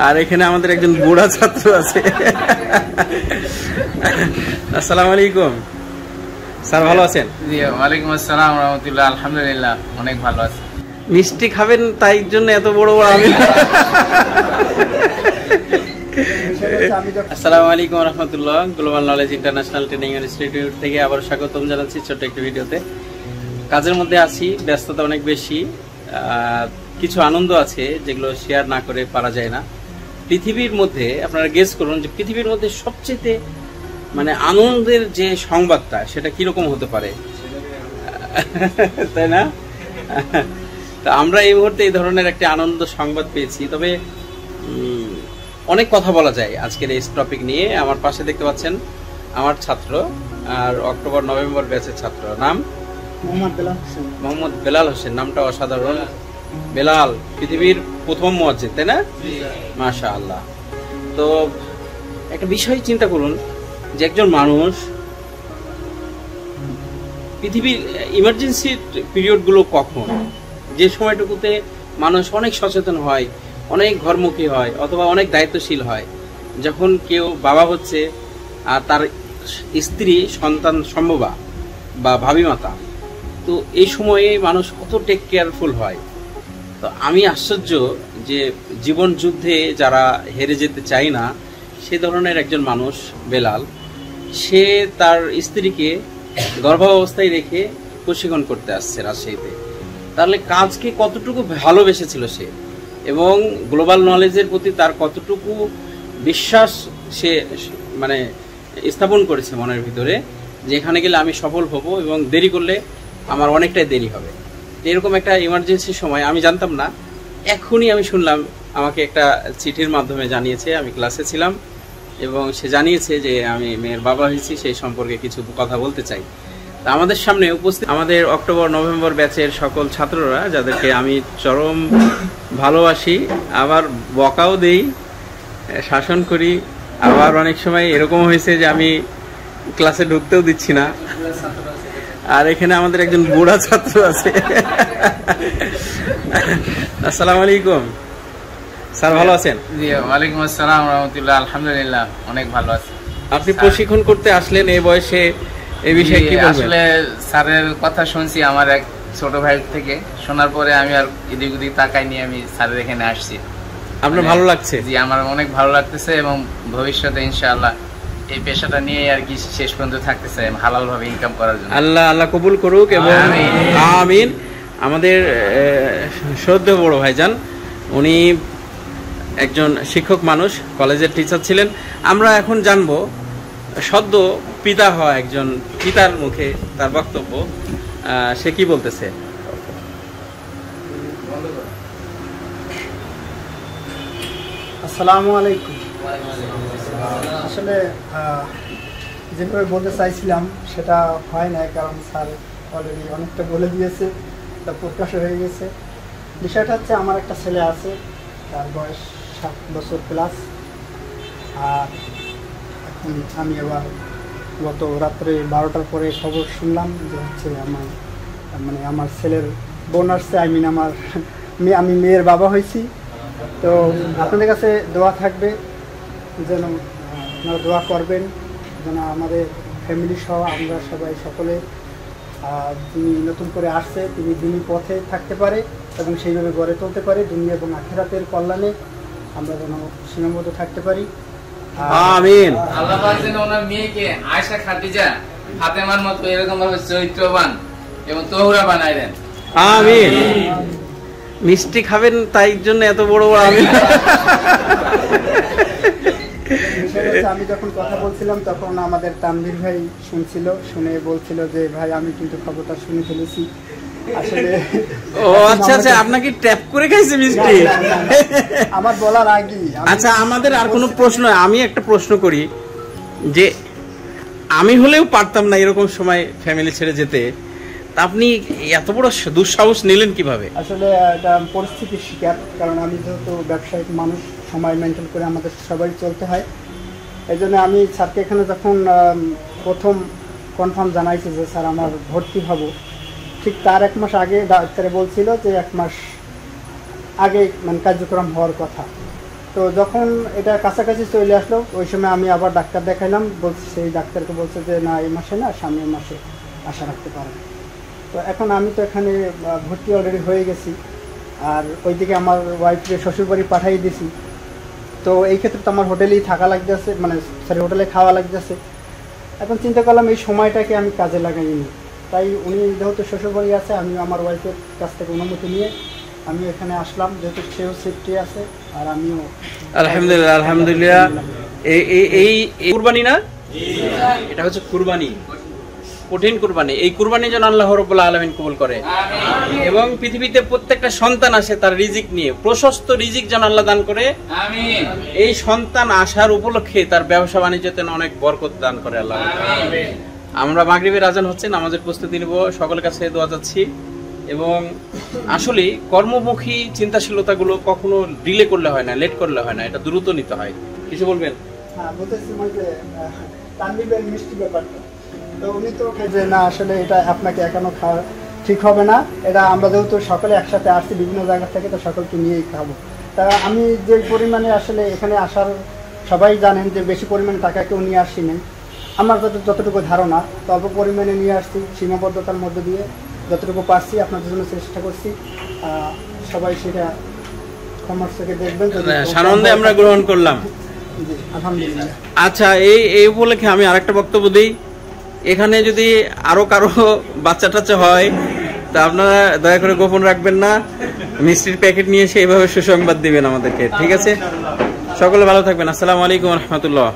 আর এখানে আমাদের একজন বুড়া ছাত্র আছে। আসসালামু আলাইকুম স্যার, ভালো আছেন? জি, ওয়ালাইকুম আসসালাম ওয়া রাহমাতুল্লাহ। আলহামদুলিল্লাহ, অনেক ভালো আছি। মিষ্টি খাবেন তাই জন্য এত বড় বড় আমি। আসসালামু আলাইকুম ওয়া রাহমাতুল্লাহ। Global knowledge international training institute থেকে আবার স্বাগতম জানাচ্ছি ছোট্ট একটা ভিডিওতে। কাজের মধ্যে আছি, ব্যস্ততা অনেক বেশি, কিছু আনন্দ আছে যেগুলো শেয়ার না করে পারা যায় না। পৃথিবীর মধ্যে আপনারা গেস করুন যে পৃথিবীর মধ্যে সবচেয়ে মানে আনন্দের যে সংবাদটা সেটা কিরকম হতে পারে, তাই না? তা আমরা এই মুহূর্তে এই ধরনের একটা আনন্দ সংবাদ পেয়েছি। তবে অনেক কথা বলা যায় আজকের এই টপিক নিয়ে। আমার পাশে দেখতে পাচ্ছেন আমার ছাত্র, আর অক্টোবর নভেম্বর ব্যাচের ছাত্র, নাম মোহাম্মদ বেলাল হোসেন। নামটা অসাধারণ। বেলাল পৃথিবীর প্রথম মুয়াজ্জিন, তাই না? মাশাআল্লাহ। তো একটা বিষয় চিন্তা করুন যে একজন মানুষ পৃথিবীর ইমার্জেন্সি পিরিয়ডগুলো কখন, যে সময়টুকুতে মানুষ অনেক সচেতন হয়, অনেক ঘরমুখী হয়, অথবা অনেক দায়িত্বশীল হয়, যখন কেউ বাবা হচ্ছে আর তার স্ত্রী সন্তান সম্ভবা বা ভাবি মাতা, তো এই সময়ে মানুষ কত টেক কেয়ারফুল হয়। তো আমি আশ্চর্য যে জীবন যুদ্ধে যারা হেরে যেতে চায় না সে ধরনের একজন মানুষ বেলাল, সে তার স্ত্রীকে গর্ভাবস্থায় রেখে প্রশিক্ষণ করতে আসছে রাজশাহীতে। তাহলে কাজকে কতটুকু ভালোবেসেছিল সে, এবং গ্লোবাল নলেজের প্রতি তার কতটুকু বিশ্বাস সে মানে স্থাপন করেছে মনের ভিতরে, যে এখানে গেলে আমি সফল হব এবং দেরি করলে আমার অনেকটাই দেরি হবে। এরকম একটা ইমার্জেন্সি সময় আমি জানতাম না, এখনই আমি শুনলাম, আমাকে একটা চিঠির মাধ্যমে জানিয়েছে। আমি ক্লাসে ছিলাম এবং সে জানিয়েছে যে আমি মেয়ের বাবা হয়েছি, সেই সম্পর্কে কিছু কথা বলতে চাই। তা আমাদের সামনে উপস্থিত আমাদের অক্টোবর নভেম্বর ব্যাচের সকল ছাত্ররা, যাদেরকে আমি চরম ভালোবাসি, আবার বকাও দেই, শাসন করি, আবার অনেক সময় এরকম হয়েছে যে আমি ক্লাসে ঢুকতেও দিচ্ছি না। আর এখানে আমাদের একজন বুড়া ছাত্র আছে। আসসালামু আলাইকুম স্যার, ভালো আছেন? জি, ওয়ালাইকুম আসসালাম ওয়া রাহমাতুল্লাহ। আলহামদুলিল্লাহ, অনেক ভালো আছি। আপনি প্রশিক্ষণ করতে আসলেন এই বয়সে, এই বিষয়ে কি বলবেন? আসলে স্যারের কথা শুনছি আমার এক ছোট ভাই থেকে, শোনার পরে আমি আর এদিক ওদিক তাকাই নিয়ে আমি স্যারের এখানে আসছি। আপনার ভালো লাগছে? জি, আমার অনেক ভালো লাগতেছে, এবং ভবিষ্যতে ইনশাআল্লাহ এই পেশাটা নিয়ে আর কি শেষ পর্যন্ত থাকতে চাই, হালাল ভাবে ইনকাম করার জন্য। আল্লাহ কবুল করুক এবং আমিন। আমাদের শ্রদ্ধেয় বড় ভাইজান, উনি একজন শিক্ষক মানুষ, কলেজের টিচার ছিলেন। আমরা এখন জানবো সদ্য পিতা হওয়া একজন পিতার মুখে তার বক্তব্য, সে কি বলতেছে। আসসালামু আলাইকুম। আসলে যেভাবে বলতে চাইছিলাম সেটা হয় না, কারণ স্যার অলরেডি অনেকটা বলে দিয়েছে, তা প্রকাশ হয়ে গেছে। বিষয়টা হচ্ছে, আমার একটা ছেলে আছে, তার বয়স 7 বছর প্লাস। আর এখন আমি আবার গত রাত্রে 12টার পরে খবর শুনলাম যে হচ্ছে আমার ছেলের বোন আসছে, আমি মেয়ের বাবা হয়েছি। তো আপনাদের কাছে দোয়া থাকবে, যেন আপনারা দোয়া করবেন যেন আমাদের ফ্যামিলি সহ আমরা সবাই সকলে যিনি নতুন করে আসছে তিনি দিনী পথে থাকতে পারে এবং সেইভাবে গড়ে তুলতে পারে, দুনিয়া এবং আখিরাতের কল্যাণে আমরা যেন সীমাবদ্ধ থাকতে পারি। আমিন। আল্লাহ পাক যেন ওনার মেয়েকে আয়েশা খাদিজা ফাতেমার মতো এরকম ভাবে চরিত্রবান এবং তহুরা বানায় দেন। আমিন। মিষ্টি খাবেন তাই জন্য এত বড় বড় আমি। আমি যখন কথা বলছিলাম তখন আমাদের তানভীর ভাই শুনছিল, শুনে বলছিল যে ভাই আমি কিন্তু খবরটা শুনে ফেলেছি। আসলে ও আচ্ছা আচ্ছা, আপনাকে ট্যাপ করে খাইছে মিষ্টি? আমার বলার আগে আচ্ছা, আমাদের আর কোনো প্রশ্ন? আমি একটা প্রশ্ন করি যে আমি হলেও পারতাম না এরকম সময় ফ্যামিলি ছেড়ে যেতে, আপনি এত বড় দুঃসাহস নিলেন কিভাবে? আসলে এটা পরিস্থিতির শিকার, কারণ আমি যেহেতু ব্যবসায়িক মানুষ, সময় মেনটেন করে আমাদের সবাই চলতে হয়। এই জন্য আমি স্যারকে এখানে যখন প্রথম কনফার্ম জানাইছি যে স্যার আমার ভর্তি হব, ঠিক তার 1 মাস আগে ডাক্তারে বলছিল যে 1 মাস আগে মানে কার্যক্রম হওয়ার কথা। তো যখন এটা কাছাকাছি চলে আসলো ওই সময় আমি আবার ডাক্তার দেখাইলাম, বলছি সেই ডাক্তারকে বলছে যে না এই মাসে না সামনের মাসে আশা রাখতে পারেন। তো এখন আমি তো এখানে ভর্তি অলরেডি হয়ে গেছি, আর ওইদিকে আমার ওয়াইফকে শ্বশুরবাড়ি পাঠিয়ে দিয়েছি। তো এই ক্ষেত্রে তো আমার হোটেলেই থাকা লাগতেছে, মানে সরি হোটেলে খাওয়া লাগতেছে। এখন চিন্তা করলাম এই সময়টাকে আমি কাজে লাগাইনি, তাই উনি যেহেতু শ্বশুরবাড়ি আছে আমি আমার ওয়াইফের কাছ থেকে অনুমতি নিয়ে আমি এখানে আসলাম, যেহেতু সেও সেফটি আছে আর আমিও। আলহামদুলিল্লাহ আলহামদুলিল্লাহ। এই কুরবানি না, এটা হচ্ছে কুরবানি, কঠিন কুরবানি। এই কুরবানি যেন আল্লাহ রাব্বুল আলামিন কবুল করে এবং পৃথিবীতে প্রত্যেকটা সন্তান আসে তার রিজিক নিয়ে, প্রশস্ত রিজিক যেন আল্লাহ দান করে। আমিন। এই সন্তান আসার উপলক্ষে তার ব্যবসা বাণিজ্যতে অনেক বরকত দান করে আল্লাহ। আমিন। আমরা মাগরিবের আজান হচ্ছে, নামাজের প্রস্তুতি নিব, সকলের কাছে দোয়া চাচ্ছি। এবং আসলে কর্মমুখী চিন্তাশীলতাগুলো কখনো ডিলে করলে হয় না, লেট করলে হয় না, এটা দ্রুত নিতে হয়। কিছু বলবেন? হ্যাঁ, বলতেছি যে তানভীরের মিষ্টি ব্যাপারটা, তো উনি তো যে না আসলে এটা আপনাকে একানো খাওয়া ঠিক হবে না, এটা আমরা যেহেতু সকলে একসাথে আসছি বিভিন্ন জায়গা থেকে, তো সকলকে নিয়েই খাবো। তা আমি যে পরিমাণে আসলে এখানে আসার সবাই জানেন যে বেশি পরিমাণে টাকা কেউ নিয়ে আসি নাই, আমার যতটুকু ধারণা অল্প পরিমাণে নিয়ে আসছি, সীমাবদ্ধতার মধ্যে দিয়ে যতটুকু পারছি আপনাদের জন্য চেষ্টা করছি। সবাই সেটা ক্ষমার চোখে দেখবেন, সানন্দে আমরা গ্রহণ করলাম। আলহামদুলিল্লাহ। আচ্ছা, এই উপলক্ষে আমি আরেকটা বক্তব্য দিই। এখানে যদি আরো কারো বাচ্চা টাচ্চা হয় তা আপনারা দয়া করে গোপন রাখবেন না, মিষ্টির প্যাকেট নিয়ে এসে এইভাবে সুসংবাদ দিবেন আমাদেরকে, ঠিক আছে? সকলে ভালো থাকবেন। আসসালামু আলাইকুম ওয়া রাহমাতুল্লাহ।